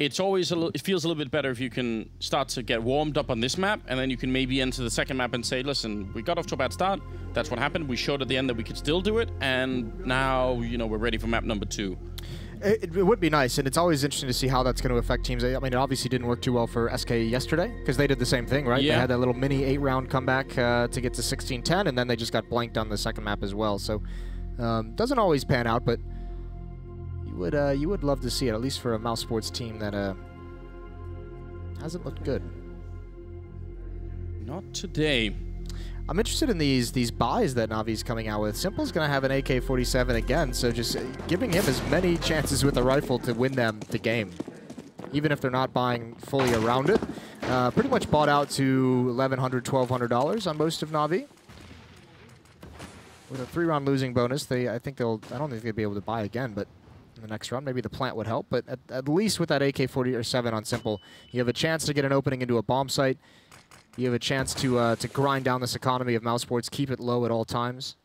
[SPEAKER 1] It's always it feels a little bit better if you can start to get warmed up on this map, and then you can maybe enter the second map and say, listen, we got off to a bad start. That's what happened. We showed at the end that we could still do it, and now, you know, we're ready for map number 2.
[SPEAKER 2] It would be nice, and it's always interesting to see how that's going to affect teams. I mean, it obviously didn't work too well for SK yesterday, because they did the same thing, right? Yeah. They had that little mini 8-round comeback to get to 16-10, and then they just got blanked on the second map as well. So, doesn't always pan out, but you would love to see it, at least for a Mousesports team that hasn't looked good.
[SPEAKER 1] Not today.
[SPEAKER 2] I'm interested in these buys that Navi's coming out with. Simple's going to have an AK-47 again, so just giving him as many chances with the rifle to win them the game, even if they're not buying fully around it. Pretty much bought out to $1,100, $1,200 on most of Navi. With a 3-round losing bonus, I don't think they'll be able to buy again, but in the next round, maybe the plant would help. But at least with that AK-47 on Simple, you have a chance to get an opening into a bomb site. You have a chance to grind down this economy of Mousesports, keep it low at all times.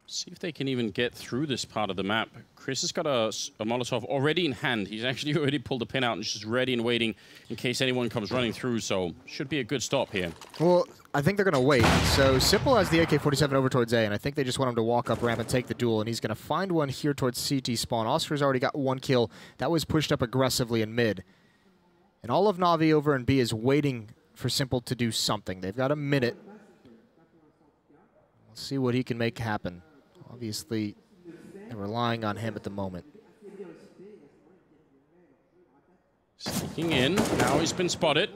[SPEAKER 1] See if they can even get through this part of the map. Chris has got a Molotov already in hand. He's actually already pulled the pin out and is just ready and waiting in case anyone comes running through, so should be a good stop here. Well,
[SPEAKER 2] I think they're going to wait. So Simple has the AK-47 over towards A, and I think they just want him to walk up ramp and take the duel, and he's going to find one here towards CT spawn. Oscar's already got 1 kill. That was pushed up aggressively in mid. And all of Navi over in B is waiting for Simple to do something. They've got a minute. Let's see what he can make happen. Obviously, they're relying on him at the moment.
[SPEAKER 1] Sneaking in. Now he's been spotted.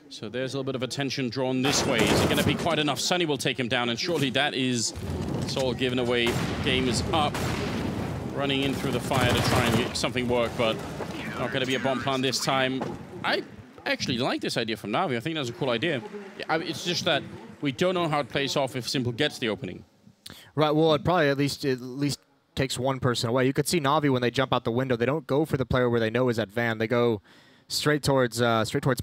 [SPEAKER 1] So there's a little bit of attention drawn this way. Is it going to be quite enough? Sunny will take him down, and surely that is... It's all given away. Game is up. running in through the fire to try and get something work, but not going to be a bomb plant this time. I actually like this idea from Na'Vi. I think that's a cool idea. It's just that we don't know how it plays off if Simple gets the opening.
[SPEAKER 2] Right, well, it probably at least takes one person away. You could see Na'Vi when they jump out the window, they don't go for the player where they know is at Van. They go straight towards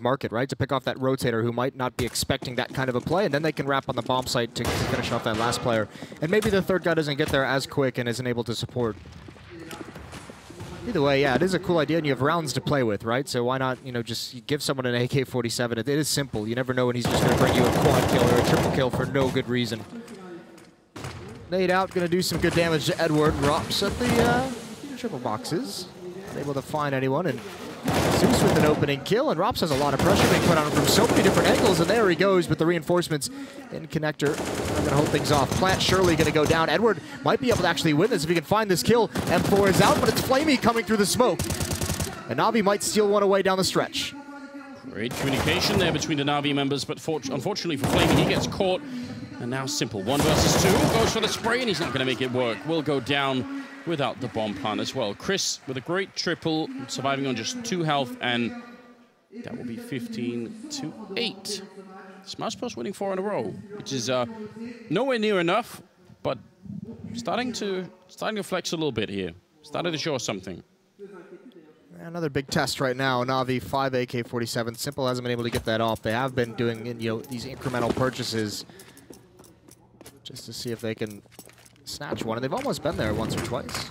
[SPEAKER 2] Market, right, to pick off that rotator who might not be expecting that kind of a play, and then they can wrap on the bomb site to finish off that last player. And maybe the third guy doesn't get there as quick and isn't able to support. Either way, yeah, it is a cool idea, and you have rounds to play with, right? So why not, you know, just give someone an AK-47? It is simple. You never know when he's just going to bring you a quad kill or a triple kill for no good reason. Nade out, going to do some good damage to Edward. Rops at the triple boxes. Not able to find anyone, and Zeus with an opening kill, and Rops has a lot of pressure being put on him from so many different angles, and there he goes with the reinforcements in connector. I'm going to hold things off. Plant surely going to go down. Edward might be able to actually win this if he can find this kill. M4 is out, but it's Flamey coming through the smoke. And Na'Vi might steal one away down the stretch.
[SPEAKER 1] Great communication there between the Na'Vi members, but unfortunately for Flamey, he gets caught. And now Simple, 1 versus 2, goes for the spray, and he's not going to make it work. Will go down without the bomb plant as well. Chris with a great triple, surviving on just 2 health, and that will be 15-8. Mousesports winning 4 in a row, which is nowhere near enough, but starting to flex a little bit here. Starting to show us something.
[SPEAKER 2] Another big test right now. Na'Vi 5 AK-47. Simple hasn't been able to get that off. They have been doing, you know, these incremental purchases just to see if they can snatch one, and they've almost been there once or twice.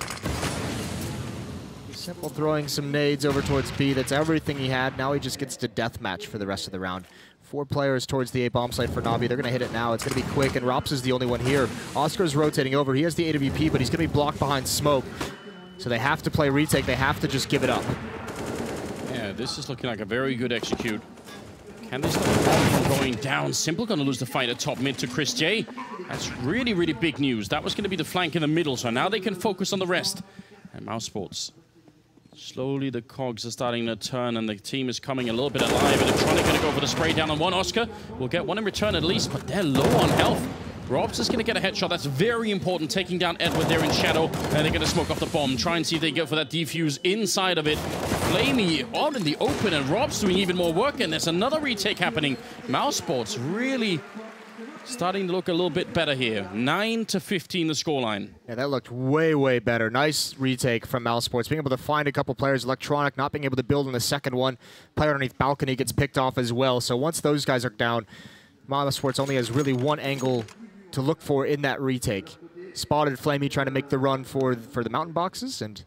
[SPEAKER 2] Simple throwing some nades over towards B. That's everything he had. Now he just gets to deathmatch for the rest of the round. 4 players towards the A bomb site for Na'Vi. They're going to hit it now. It's going to be quick, and Rops is the only one here. Oscar's rotating over. He has the AWP, but he's going to be blocked behind smoke. So they have to play retake. They have to just give it up.
[SPEAKER 1] Yeah, this is looking like a very good execute. Can they stop the bomb from going down? Simple going to lose the fight at top mid to Chris J. That's really, really big news. That was going to be the flank in the middle, so now they can focus on the rest. And Mousesports, slowly the cogs are starting to turn, and the team is coming a little bit alive. Electronic going to go for the spray down on one. Oscar will get one in return at least, but they're low on health. Robs is going to get a headshot. That's very important, taking down Edward there in shadow. And they're going to smoke off the bomb. Try and see if they go for that defuse inside of it. Flamey out in the open, and Rob's doing even more work. And there's another retake happening. Mousesports really starting to look a little bit better here. 9-15 the scoreline.
[SPEAKER 2] Yeah, that looked way, way better. Nice retake from Mousesports. Being able to find a couple players. Electronic not being able to build in the second one. Player underneath balcony gets picked off as well. So once those guys are down, Mousesports only has really one angle to look for in that retake. Spotted Flamey trying to make the run for the mountain boxes, and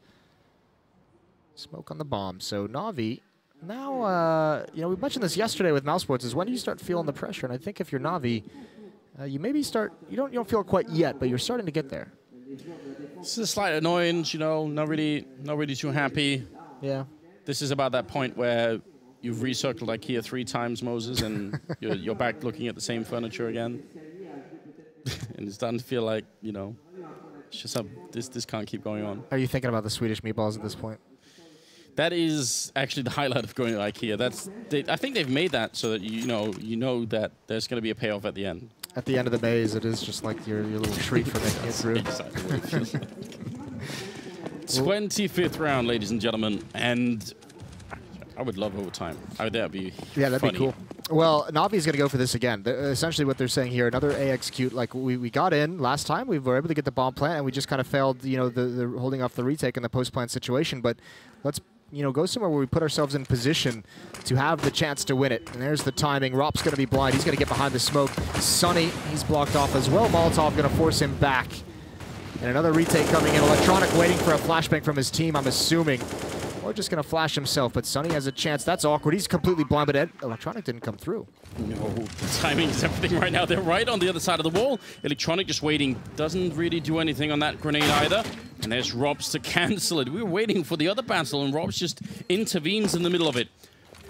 [SPEAKER 2] smoke on the bomb. So Na'Vi, now, you know, we mentioned this yesterday with Mousesports, is when you start feeling the pressure, and I think if you're Na'Vi, you maybe start, you don't feel it quite yet, but you're starting to get there.
[SPEAKER 1] This is a slight annoyance, you know, not really too happy.
[SPEAKER 2] Yeah.
[SPEAKER 1] This is about that point where you've recircled IKEA 3 times, Moses, and you're back looking at the same furniture again. And it's starting to feel like, you know, it's just this can't keep going on.
[SPEAKER 2] Are you thinking about the Swedish meatballs at this point?
[SPEAKER 1] That is actually the highlight of going to IKEA. I think they've made that so that you know that there's going to be a payoff at the end.
[SPEAKER 2] At the end of the maze, it is just like your little treat for making it through.
[SPEAKER 1] Exactly what it feels like. 25th round, ladies and gentlemen, and I would love overtime. That'd be
[SPEAKER 2] that'd
[SPEAKER 1] funny.
[SPEAKER 2] be cool. Well, Na'Vi's going to go for this again. Essentially what they're saying here, another A execute. Like we got in last time, we were able to get the bomb plant, and we just kind of failed, you know, the holding off the retake in the post-plant situation. But let's, you know, go somewhere where we put ourselves in position to have the chance to win it. And there's the timing. Rop's going to be blind. He's going to get behind the smoke. Sunny, he's blocked off as well. Molotov going to force him back. And another retake coming in. Electronic waiting for a flashbang from his team, I'm assuming. Or just going to flash himself, but Sunny has a chance. That's awkward. He's completely blind, but Electronic didn't come through.
[SPEAKER 1] No, the timing is everything right now. They're right on the other side of the wall. Electronic just waiting. Doesn't really do anything on that grenade either. And there's Robs to cancel it. We were waiting for the other battle, and Robs just intervenes in the middle of it.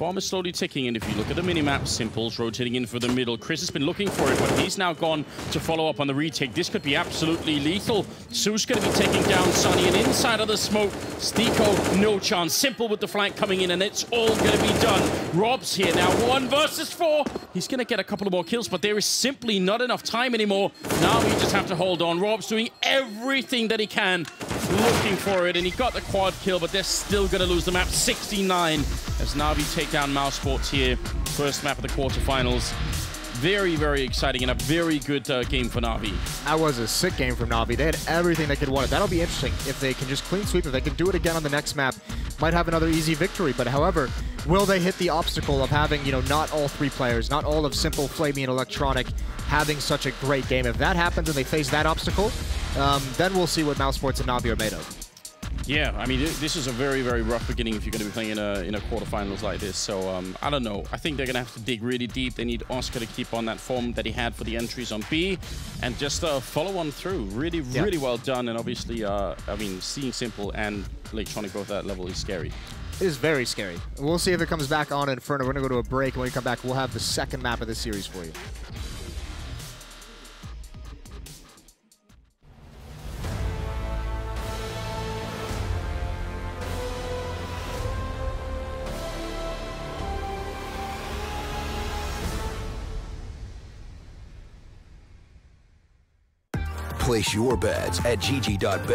[SPEAKER 1] Bomb is slowly ticking, and if you look at the minimap, Simple's rotating in for the middle. Chris has been looking for it, but he's now gone to follow up on the retake. This could be absolutely lethal. Su's going to be taking down Sunny, and inside of the smoke, Stiko, no chance. Simple with the flank coming in, and it's all going to be done. Rob's here now, 1 versus 4. He's going to get a couple of more kills, but there is simply not enough time anymore. Now we just have to hold on. Rob's doing everything that he can, looking for it, and he got the quad kill, but they're still going to lose the map. 69 as Na'Vi take down Mousesports here. First map of the quarterfinals. Very, very exciting and a very good game for Na'Vi.
[SPEAKER 2] That was a sick game from Na'Vi. They had everything they could want. That'll be interesting if they can just clean sweep. If they can do it again on the next map, might have another easy victory. But however, will they hit the obstacle of having, you know, not all 3 players, not all of Simple, Flamey, and Electronic having such a great game? If that happens and they face that obstacle, then we'll see what Mousesports and Na'Vi are made of.
[SPEAKER 1] Yeah, I mean, this is a very, very rough beginning if you're going to be playing in a quarterfinals like this. So, I don't know. I think they're going to have to dig really deep. They need Oscar to keep on that form that he had for the entries on B and just follow on through. Really, really well done. And obviously, I mean, seeing Simple and Electronic both at that level is scary.
[SPEAKER 2] It is very scary. We'll see if it comes back on Inferno. We're going to go to a break. When we come back, we'll have the second map of the series for you.
[SPEAKER 3] Place your bets at gg.bet.